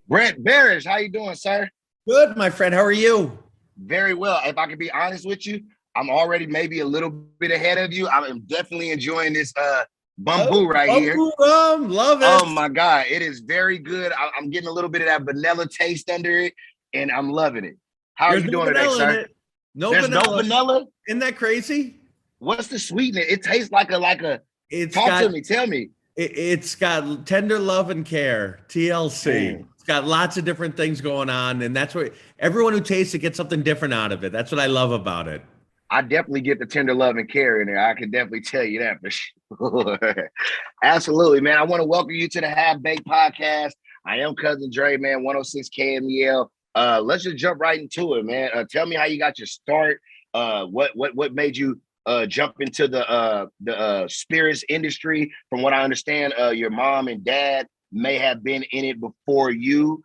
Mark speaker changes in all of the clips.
Speaker 1: Brent Berish, how you doing, sir?
Speaker 2: Good, my friend. How are you?
Speaker 1: Very well. If I can be honest with you, I'm already maybe a little bit ahead of you. I'm definitely enjoying this
Speaker 2: Oh,
Speaker 1: bamboo right here.
Speaker 2: bubble gum, love
Speaker 1: Oh
Speaker 2: it.
Speaker 1: my God, it is very good. I'm getting a little bit of that vanilla taste under it, and I'm loving it. How are
Speaker 2: There's
Speaker 1: you
Speaker 2: no
Speaker 1: doing today,
Speaker 2: vanilla in
Speaker 1: sir?
Speaker 2: it. No
Speaker 1: There's no
Speaker 2: vanilla.
Speaker 1: vanilla.
Speaker 2: Isn't that crazy?
Speaker 1: What's the sweetness? It tastes like a.
Speaker 2: It's
Speaker 1: Talk
Speaker 2: got
Speaker 1: to me. Tell me.
Speaker 2: it's got tender love and care. TLC.
Speaker 1: Mm.
Speaker 2: It's got lots of different things going on, and that's what everyone who tastes it gets something different out of it. That's what I love about it.
Speaker 1: I definitely get the tender love and care in there. I can definitely tell you that for sure. Absolutely, man. I want to welcome you to the Half Baked Podcast. I am Cuzzin Dre, man, 106 KMEL. Let's just jump right into it, man. Tell me how you got your start. What made you jump into the spirits industry? From what I understand, your mom and dad may have been in it before you.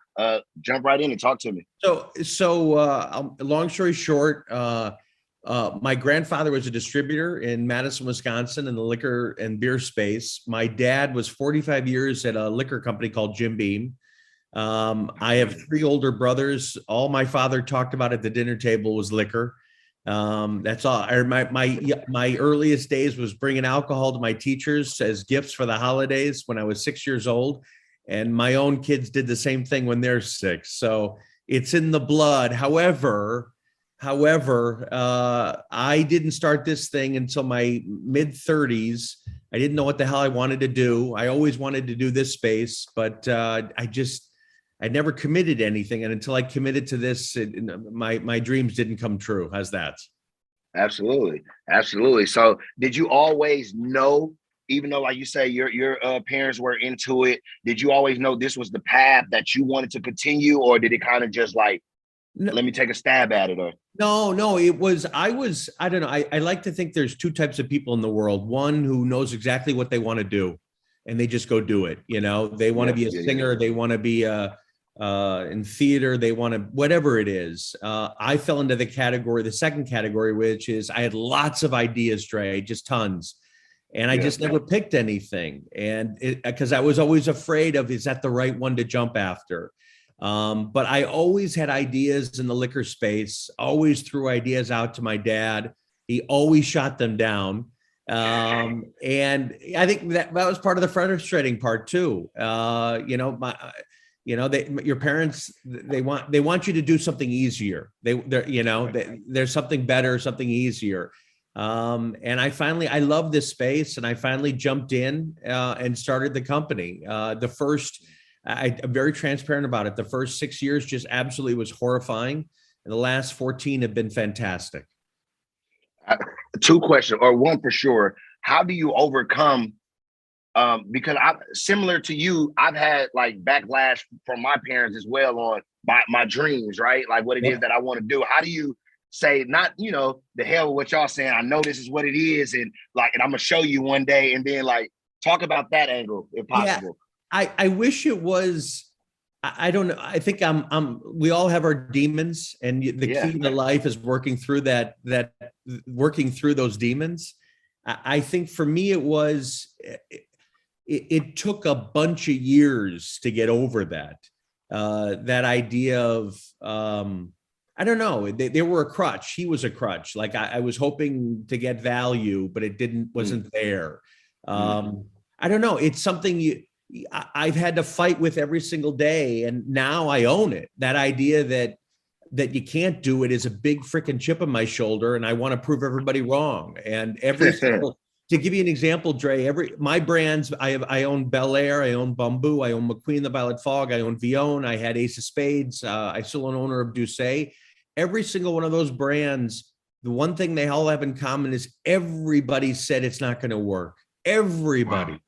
Speaker 1: Jump right in and talk to me.
Speaker 2: Long story short, my grandfather was a distributor in Madison, Wisconsin, in the liquor and beer space. My dad was 45 years at a liquor company called Jim Beam. I have three older brothers. All my father talked about at the dinner table was liquor. That's all. My earliest days was bringing alcohol to my teachers as gifts for the holidays when I was 6 years old, and my own kids did the same thing when they're six. So it's in the blood. However, I didn't start this thing until my mid 30s. I didn't know what the hell I wanted to do. I always wanted to do this space, but I never committed anything. And until I committed to this, my dreams didn't come true. How's that?
Speaker 1: Absolutely, absolutely. So, did you always know, even though, like you say, your parents were into it? Did you always know this was the path that you wanted to continue, or did it kind of just like,
Speaker 2: No,
Speaker 1: let me take a stab at it? Or
Speaker 2: no, I don't know. I like to think there's two types of people in the world. One who knows exactly what they want to do and they just go do it. You know, they want to
Speaker 1: yeah,
Speaker 2: be a
Speaker 1: yeah, yeah.
Speaker 2: singer. They want to be in theater. They want to, whatever it is. I fell into the second category, which is I had lots of ideas, Dre, just tons. And I
Speaker 1: Yeah.
Speaker 2: just never picked anything. And because I was always afraid of, is that the right one to jump after? But I always had ideas in the liquor space, always threw ideas out to my dad. He always shot them down. And I think that was part of the frustrating part too. Your parents, they want you to do something easier. There's something better, something easier. And I love this space, and I finally jumped in and started the company. I'm very transparent about it. The first 6 years just absolutely was horrifying. And the last 14 have been fantastic.
Speaker 1: Uh, Two questions, or one for sure. How do you overcome? Because I, similar to you, I've had like backlash from my parents as well on my dreams, right? Like what it is
Speaker 2: Yep.
Speaker 1: that I want to do. How do you say, not, the hell with what y'all saying? I know this is what it is, and and I'm gonna show you one day, and then like talk about that angle if
Speaker 2: Yeah.
Speaker 1: possible.
Speaker 2: I wish it was. I don't know. I think we all have our demons, and the
Speaker 1: Yeah.
Speaker 2: key to life is working through working through those demons. I think for me, it took a bunch of years to get over that idea of, I don't know, they were a crutch. He was a crutch. Like I was hoping to get value, but it
Speaker 1: Mm,
Speaker 2: wasn't there.
Speaker 1: mm.
Speaker 2: I don't know. It's something I've had to fight with every single day, and now I own it. That idea that you can't do it is a big freaking chip on my shoulder, and I want to prove everybody wrong. And every single, to give you an example, Dre, my brands, I own Bel Air, I own Bamboo, I own McQueen the Violet Fog, I own Vion, I had Ace of Spades, I still an owner of Douce. Every single one of those brands, the one thing they all have in common is everybody said it's not going to work.
Speaker 1: Wow.
Speaker 2: Everybody.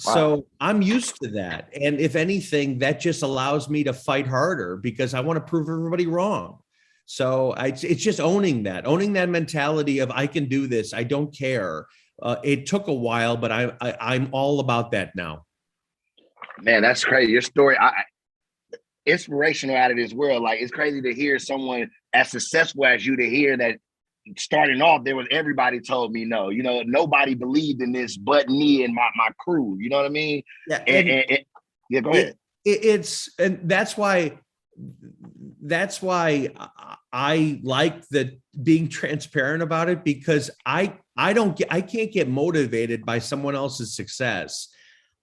Speaker 1: Wow.
Speaker 2: So I'm used to that. And if anything, that just allows me to fight harder because I want to prove everybody wrong. So it's just owning that mentality of I can do this. I don't care. It took a while, but I'm all about that now.
Speaker 1: Man, that's crazy. Your story, inspirational out of this world. Like it's crazy to hear someone as successful as you, to hear that starting off, there was everybody told me no. Nobody believed in this but me and my crew. You know what I mean?
Speaker 2: Yeah,
Speaker 1: And,
Speaker 2: and
Speaker 1: and, and yeah, go
Speaker 2: it
Speaker 1: ahead.
Speaker 2: And that's why I like the being transparent about it, because I can't get motivated by someone else's success.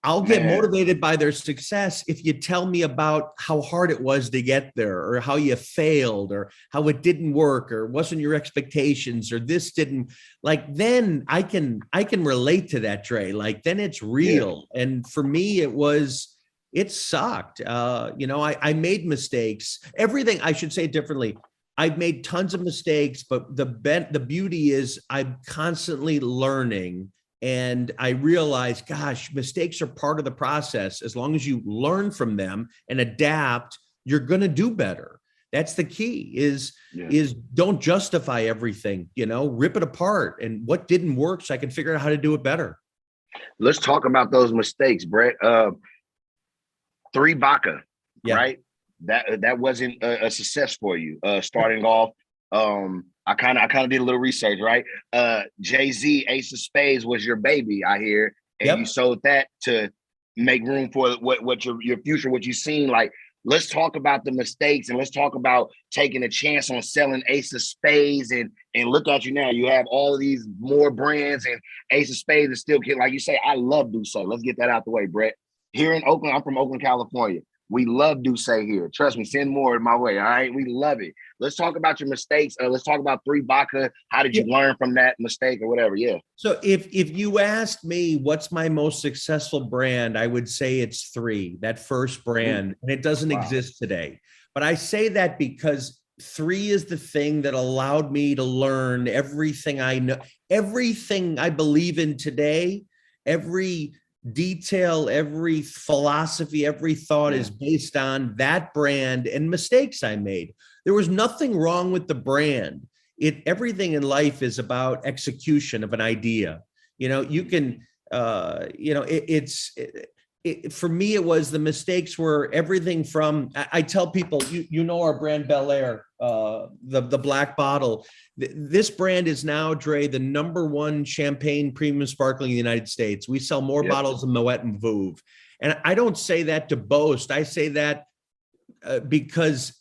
Speaker 2: I'll get motivated by their success if you tell me about how hard it was to get there, or how you failed, or how it didn't work, or wasn't your expectations, or this didn't, like, then I can relate to that, Dre. Like, then it's real. Yeah. And for me, it sucked. I made mistakes. Everything, I should say it differently. I've made tons of mistakes, but the beauty is I'm constantly learning. And I realized, gosh, mistakes are part of the process. As long as you learn from them and adapt, you're going to do better. That's the key is don't justify everything, rip it apart. And what didn't work, so I can figure out how to do it better.
Speaker 1: Let's talk about those mistakes, Brett. 3 Baca, right? That wasn't a success for you. Starting off, I kind of did a little research, right? Jay-Z, Ace of Spades was your baby, I hear, and you sold that to make room for what your future, what you've seen. Like, let's talk about the mistakes, and let's talk about taking a chance on selling Ace of Spades, and look at you now. You have all of these more brands, and Ace of Spades is still, like you say, I love Duce. Let's get that out the way, Brett. Here in Oakland, I'm from Oakland, California. We love Duce here. Trust me, send more my way. All right, we love it. Let's talk about your mistakes. Let's talk about 3 Baca. How did you learn from that mistake or whatever? Yeah.
Speaker 2: So if you asked me what's my most successful brand, I would say it's 3. That first brand, and it doesn't exist today. But I say that because 3 is the thing that allowed me to learn everything I know, everything I believe in today, every detail, every philosophy, every thought is based on that brand and mistakes I made. There was nothing wrong with the brand. Everything in life is about execution of an idea. You can, for me, it was the mistakes were everything from, I tell people, our brand Bel Air, the black bottle. This brand is now, Dre, the #1 champagne premium sparkling in the United States. We sell more bottles than Moet and Veuve. And I don't say that to boast. I say that because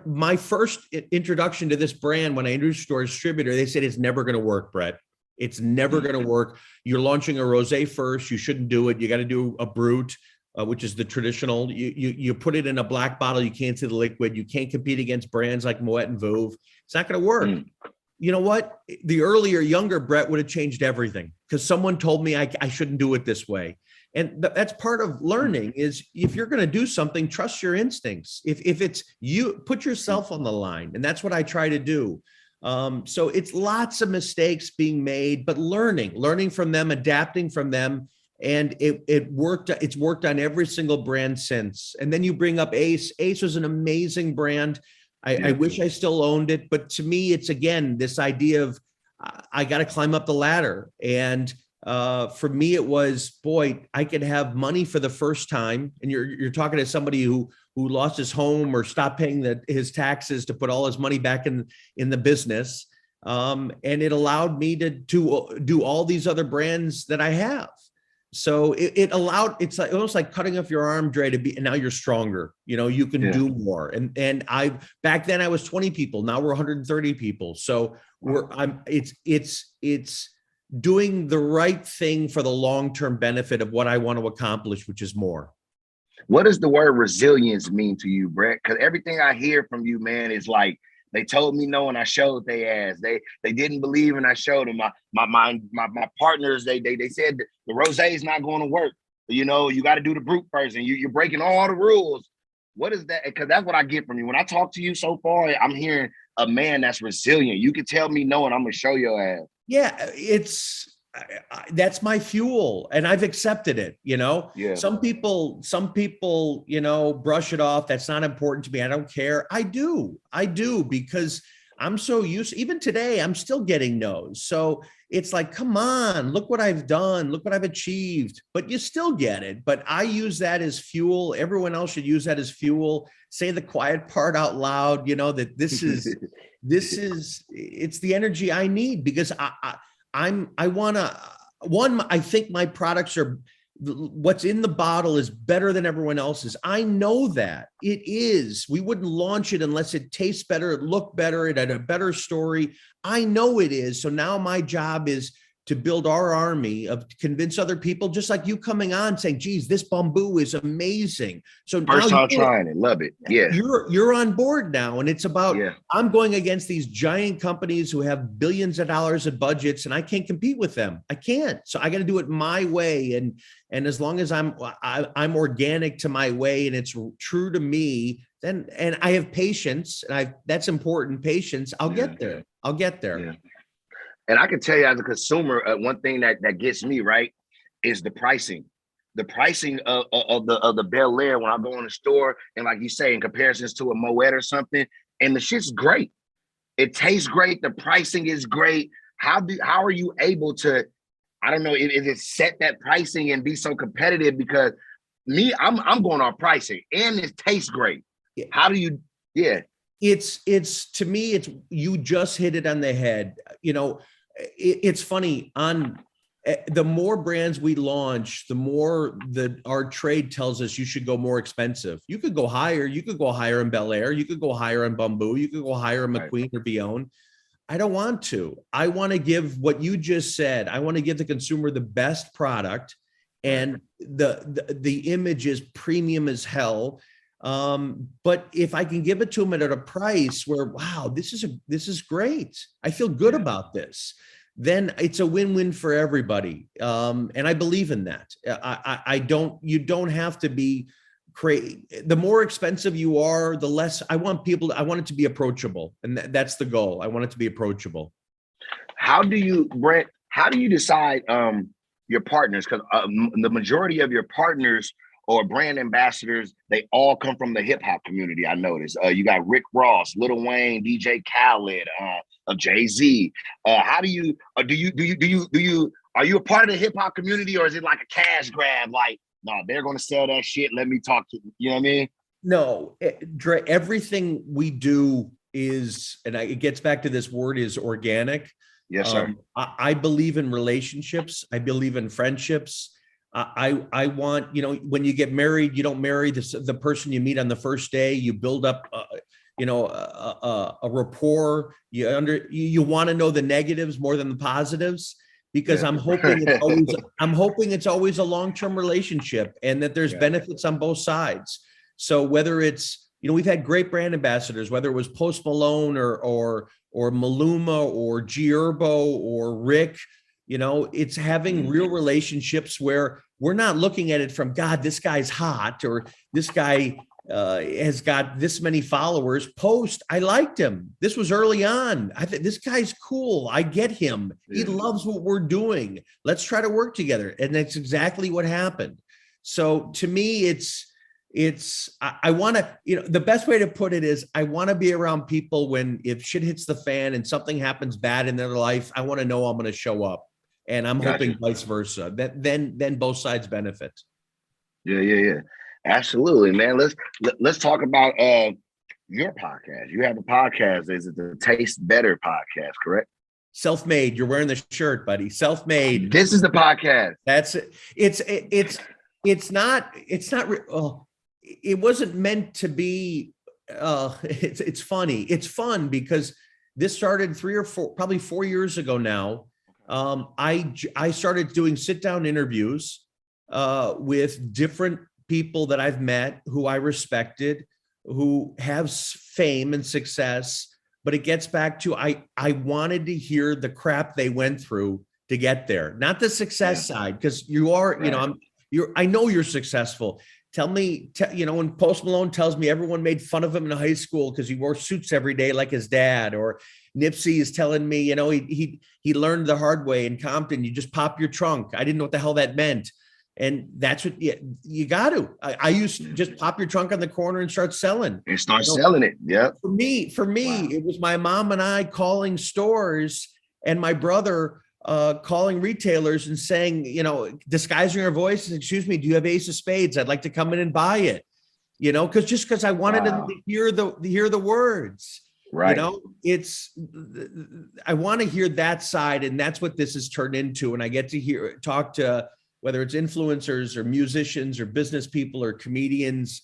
Speaker 2: my first introduction to this brand, when I introduced to our distributor, they said, it's never going to work, Brett. It's never going to work. You're launching a rosé first. You shouldn't do it. You got to do a brut, which is the traditional. You put it in a black bottle. You can't see the liquid. You can't compete against brands like Moet and Veuve. It's not going to work. You know what? The earlier, younger Brett would have changed everything because someone told me I shouldn't do it this way. And that's part of learning is if you're going to do something, trust your instincts. If it's you, put yourself on the line. And that's what I try to do. So it's lots of mistakes being made, but learning from them, adapting from them. And it worked. It's worked on every single brand since. And then you bring up Ace. Ace was an amazing brand. I wish I still owned it, but to me, it's again, this idea of I got to climb up the ladder. And for me, it was, boy, I could have money for the first time. And you're talking to somebody who lost his home or stopped paying his taxes to put all his money back in the business. And it allowed me to do all these other brands that I have. So it's almost like cutting off your arm, Dre, and now you're stronger. You can do more. And back then I was 20 people. Now we're 130 people. So it's doing the right thing for the long-term benefit of what I want to accomplish, which is more.
Speaker 1: What does the word resilience mean to you, Brett? Because everything I hear from you, man, is like, they told me no and I showed their ass. They didn't believe and I showed them. My partners, they said the rosé is not going to work. You got to do the brute first, and you're breaking all the rules. What is that? Because that's what I get from you. When I talk to you so far, I'm hearing a man that's resilient. You can tell me no and I'm going to show your ass.
Speaker 2: Yeah, that's my fuel, and I've accepted it. Some people, brush it off. That's not important to me. I don't care. I do because I'm so used. Even today, I'm still getting no's. So it's like, come on, look what I've done. Look what I've achieved. But you still get it. But I use that as fuel. Everyone else should use that as fuel. Say the quiet part out loud. That this is it's the energy I need because I think my products are what's in the bottle is better than everyone else's. I know that it is. We wouldn't launch it unless it tastes better, it looked better, it had a better story. I know it is. So now my job is to build our army of convince other people, just like you coming on saying, geez, this bamboo is amazing. So
Speaker 1: First
Speaker 2: now
Speaker 1: time trying it, love it. Yeah.
Speaker 2: You're on board now. And it's about,
Speaker 1: yeah.
Speaker 2: I'm going against these giant companies who have billions of dollars of budgets, and I can't compete with them. I can't. So I got to do it my way. And as long as I'm organic to my way and it's true to me, then, and I have patience, and that's important, patience, I'll get there. I'll get there.
Speaker 1: Yeah. And I can tell you as a consumer, one thing that gets me right is the pricing. The pricing of the Bel Air when I go in the store, and like you say, in comparisons to a Moet or something, and the shit's great. It tastes great. The pricing is great. How are you able to, I don't know, is it set that pricing and be so competitive? Because me, I'm going on pricing and it tastes great.
Speaker 2: Yeah.
Speaker 1: How do you,
Speaker 2: It's to me, you just hit it on the head. You know, it's funny, on the more brands we launch, the more our trade tells us you should go more expensive. You could go higher. You could go higher in Bel Air. You could go higher in Bamboo. You could go higher in McQueen or Beyond. I don't want to. I want to give what you just said. I want to give the consumer the best product, and the image is premium as hell. But if I can give it to them at a price where, wow, this is great, I feel good about this, then it's a win-win for everybody. And I believe in that. You don't have to be crazy. The more expensive you are, the less I want it to be approachable. And that's the goal. I want it to be approachable.
Speaker 1: Brent, how do you decide your partners? Because the majority of your partners or brand ambassadors, they all come from the hip hop community. I noticed. You got Rick Ross, Lil Wayne, DJ Khaled, Jay-Z. How do you are you a part of the hip hop community, or is it like a cash grab? Like, no, they're going to sell that shit. Let me talk to you. You know what I mean?
Speaker 2: No, Dre, everything we do is, and it gets back to this word, is organic.
Speaker 1: Yes, sir.
Speaker 2: I believe in relationships. I believe in friendships. I want, when you get married, you don't marry the person you meet on the first day. You build up, a rapport. You want to know the negatives more than the positives, because I'm hoping it's always a long-term relationship, and that there's benefits on both sides. So whether it's, we've had great brand ambassadors, whether it was Post Malone or Maluma or G Herbo or Rick. It's having real relationships where we're not looking at it from, God, this guy's hot, or this guy has got this many followers. Post, I liked him. This was early on. I think this guy's cool. I get him. He loves what we're doing. Let's try to work together. And that's exactly what happened. So to me, I want to, the best way to put it is, I want to be around people when, if shit hits the fan and something happens bad in their life, I want to know I'm going to show up. And I'm hoping vice versa. That then both sides benefit.
Speaker 1: Yeah. Absolutely, man. Let's talk about your podcast. You have a podcast. Is it the Taste Better podcast, correct?
Speaker 2: Self-made. You're wearing the shirt, buddy. Self-made.
Speaker 1: This is the podcast.
Speaker 2: That's it. It's not. It wasn't meant to be. It's funny. It's fun because this started probably 4 years ago now. I started doing sit-down interviews with different people that I've met, who I respected, who have fame and success. But it gets back to, I wanted to hear the crap they went through to get there, not the success side, because you are, I know you're successful. Tell me, when Post Malone tells me everyone made fun of him in high school because he wore suits every day like his dad, or Nipsey is telling me, he learned the hard way in Compton. You just pop your trunk. I didn't know what the hell that meant. And that's what you got to. I used to just pop your trunk on the corner and start selling.
Speaker 1: And start selling it. Yeah.
Speaker 2: For me, it was my mom and I calling stores, and my brother calling retailers and saying, disguising our voice, excuse me, do you have Ace of Spades? I'd like to come in and buy it. Because I wanted them to hear the words. Right. I want to hear that side, and that's what this has turned into. And I get to talk to whether it's influencers or musicians or business people or comedians,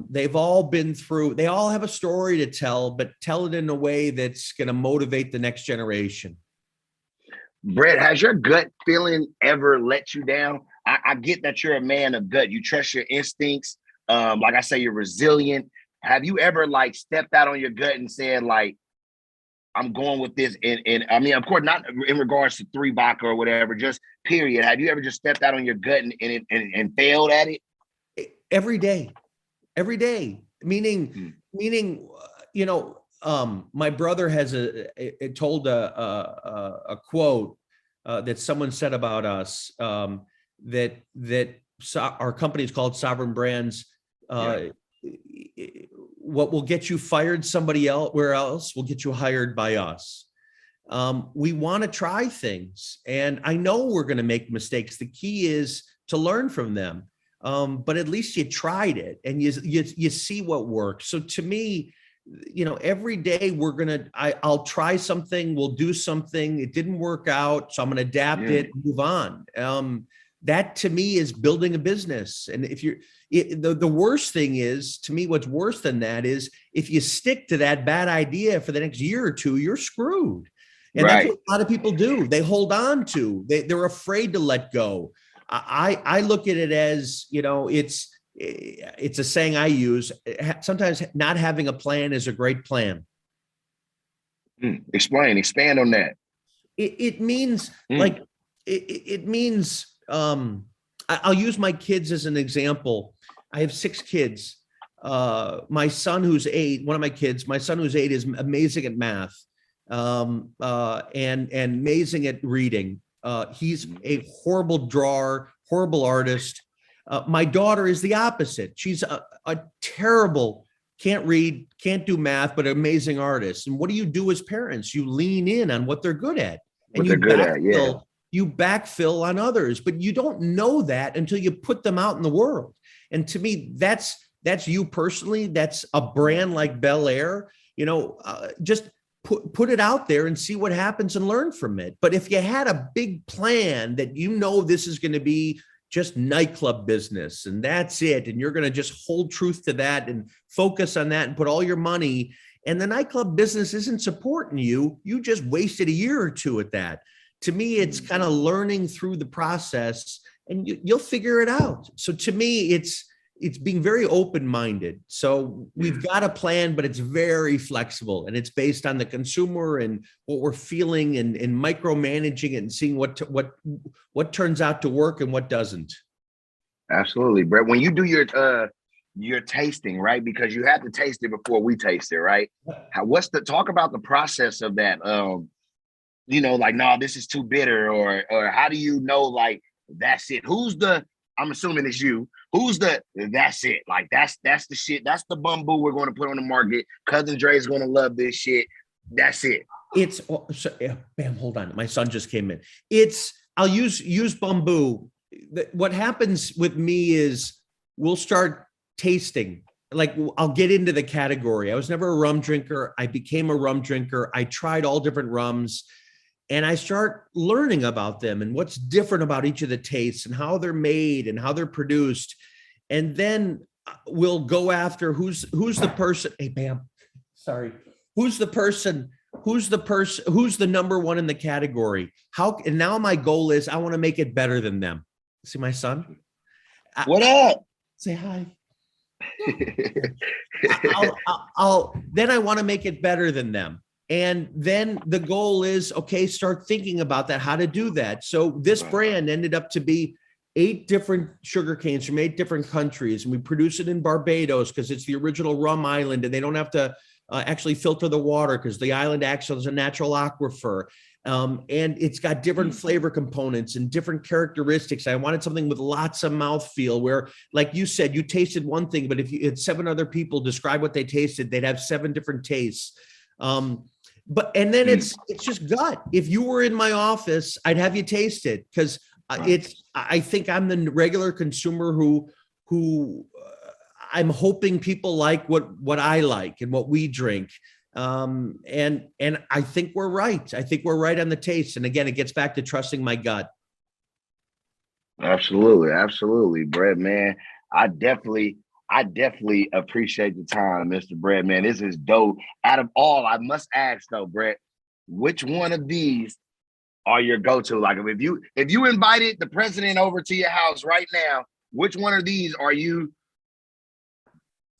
Speaker 2: they've all been through, they all have a story to tell, but tell it in a way that's going to motivate the next generation.
Speaker 1: Brett, has your gut feeling ever let you down? I get that you're a man of gut. You trust your instincts. Like I say, you're resilient. Have you ever like stepped out on your gut and said like, I'm going with this? And I mean, of course, not in regards to 3 vodka or whatever, just period. Have you ever just stepped out on your gut and failed at it?
Speaker 2: Every day, meaning, you know, my brother has told a quote that someone said about us, that our company is called Sovereign Brands. What will get you fired where else will get you hired by us. We want to try things, and I know we're going to make mistakes. The key is to learn from them. But at least you tried it and you see what works. So to me, you know, every day I'll try something, we'll do something. It didn't work out, so I'm going to adapt it, move on. That to me is building a business. And if the worst thing is, to me, what's worse than that is if you stick to that bad idea for the next year or two, you're screwed. And that's what a lot of people do. They hold on to, they're afraid to let go. I look at it as, you know, it's a saying I use. Sometimes not having a plan is a great plan.
Speaker 1: Expand on that.
Speaker 2: It means like, it means, I'll use my kids as an example. I have 6 kids. My son who's 8, my son who's 8 is amazing at math, and amazing at reading. He's a horrible drawer, horrible artist. My daughter is the opposite. She's a terrible, can't read, can't do math, but amazing artist. And what do you do as parents? You lean in on what they're good at. And you backfill on others, but you don't know that until you put them out in the world. And to me, that's you personally. That's a brand like Bel Air. You know, just put it out there and see what happens and learn from it. But if you had a big plan that you know this is going to be just nightclub business and that's it, and you're going to just hold truth to that and focus on that and put all your money, and the nightclub business isn't supporting you, you just wasted a year or 2 at that. To me, it's kind of learning through the process and you'll figure it out. So to me, it's being very open-minded. So we've got a plan, but it's very flexible and it's based on the consumer and what we're feeling and micromanaging it and seeing what turns out to work and what doesn't.
Speaker 1: Absolutely, Brett. When you do your tasting, right? Because you have to taste it before we taste it, right? Talk about the process of that? You know, like, no, this is too bitter, or how do you know, like, that's it? I'm assuming it's you. That's it? Like, that's the shit. That's the bamboo we're going to put on the market. Cuzzin Dre is going to love this shit. That's it.
Speaker 2: Bam, hold on. My son just came in. I'll use bamboo. What happens with me is we'll start tasting. Like, I'll get into the category. I was never a rum drinker. I became a rum drinker. I tried all different rums. And I start learning about them and what's different about each of the tastes and how they're made and how they're produced. And then we'll go after who's the person. Hey, Bam, sorry. Who's the number one in the category? And now my goal is I want to make it better than them. See my son?
Speaker 1: What up?
Speaker 2: Say hi. Then I want to make it better than them. And then the goal is, okay, start thinking about that, how to do that. So this brand ended up to be 8 different sugar canes from 8 different countries. And we produce it in Barbados because it's the original rum island and they don't have to actually filter the water because the island actually is a natural aquifer. And it's got different flavor components and different characteristics. I wanted something with lots of mouthfeel where, like you said, you tasted one thing, but if you had 7 other people describe what they tasted, they'd have 7 different tastes. And then it's just gut. If you were in my office, I'd have you taste it because I think I'm the regular consumer who I'm hoping people like what I like and what we drink. And I think we're right. I think we're right on the taste. And again, it gets back to trusting my gut.
Speaker 1: Absolutely, absolutely, Brett, man. I definitely, I definitely appreciate the time, Mr. Brett, man. This is dope. Out of all, I must ask though, Brett, which one of these are your go-to? Like if you invited the president over to your house right now, which one of these are you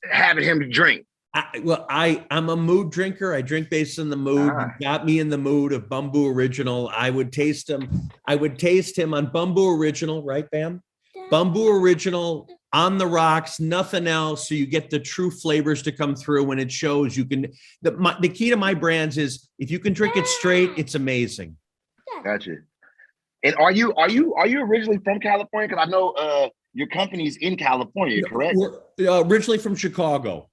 Speaker 1: having him to drink?
Speaker 2: I'm a mood drinker. I drink based on the mood. You
Speaker 1: Ah,
Speaker 2: got me in the mood of Bumbu Original. I would taste him. I would taste him on Bumbu Original, right, Bam? Bumbu Original on the rocks, nothing else. So you get the true flavors to come through when it shows. You can. The key to my brands is if you can drink it straight, it's amazing.
Speaker 1: gotcha. And are you originally from California? Because I know your company's in California, correct?
Speaker 2: We're originally from Chicago.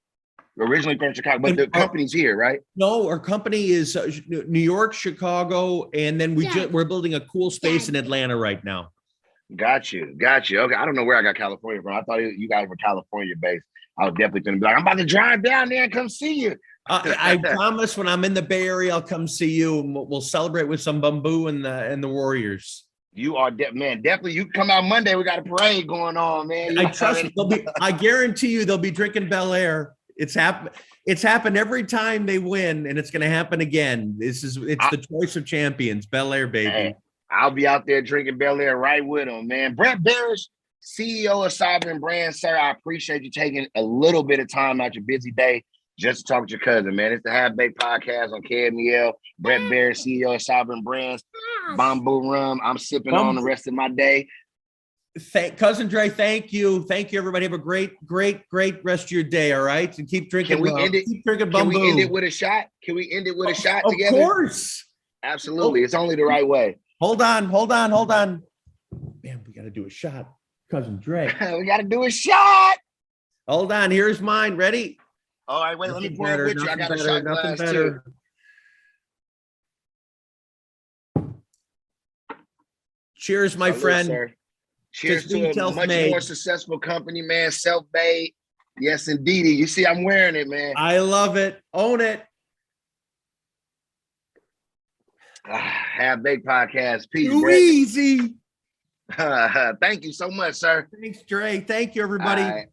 Speaker 1: Originally from Chicago, but
Speaker 2: And
Speaker 1: the company's here, right?
Speaker 2: no, our company is New York, Chicago, and then we're building a cool space in Atlanta right now.
Speaker 1: Got you, got you. Okay, I don't know where I got California from. I thought you guys were California based. I was definitely gonna be like, I'm about to drive down there and come see you.
Speaker 2: I promise when I'm in the Bay Area, I'll come see you and we'll celebrate with some Bumbu and the Warriors.
Speaker 1: You are man, definitely. You come out Monday. We got a parade going on, man.
Speaker 2: I trust you. I guarantee you they'll be drinking Bel Air. It's happened every time they win, and it's going to happen again. It's the choice of champions, Bel Air, baby.
Speaker 1: Hey, I'll be out there drinking Bel Air right with them, man. Brett Berish, CEO of Sovereign Brands, sir. I appreciate you taking a little bit of time out your busy day just to talk to your cousin, man. It's the Half Baked Podcast on KMEL. Brett Berish, CEO of Sovereign Brands. Bamboo rum. I'm sipping on the rest of my day.
Speaker 2: Cuzzin Dre, thank you, everybody. Have a great rest of your day. All right, and keep drinking. Keep drinking Bumbu.
Speaker 1: Can we end it with a shot? Can we end it with a shot together?
Speaker 2: Of course.
Speaker 1: Absolutely. It's only the right way.
Speaker 2: Hold on. Man, we got to do a shot. Cuzzin Dre.
Speaker 1: We got to do a shot.
Speaker 2: Hold on. Here's mine. Ready?
Speaker 1: All right, wait. Let me pour it with you. I got a shot glass
Speaker 2: too. Cheers, my friend.
Speaker 1: Sir. Cheers to a much more successful company, man. Self-made. Yes, indeedy. You see, I'm wearing it, man.
Speaker 2: I love it. Own it.
Speaker 1: Half Baked Podcast. Peace.
Speaker 2: Too easy.
Speaker 1: Thank you so much, sir.
Speaker 2: Thanks, Dre. Thank you, everybody.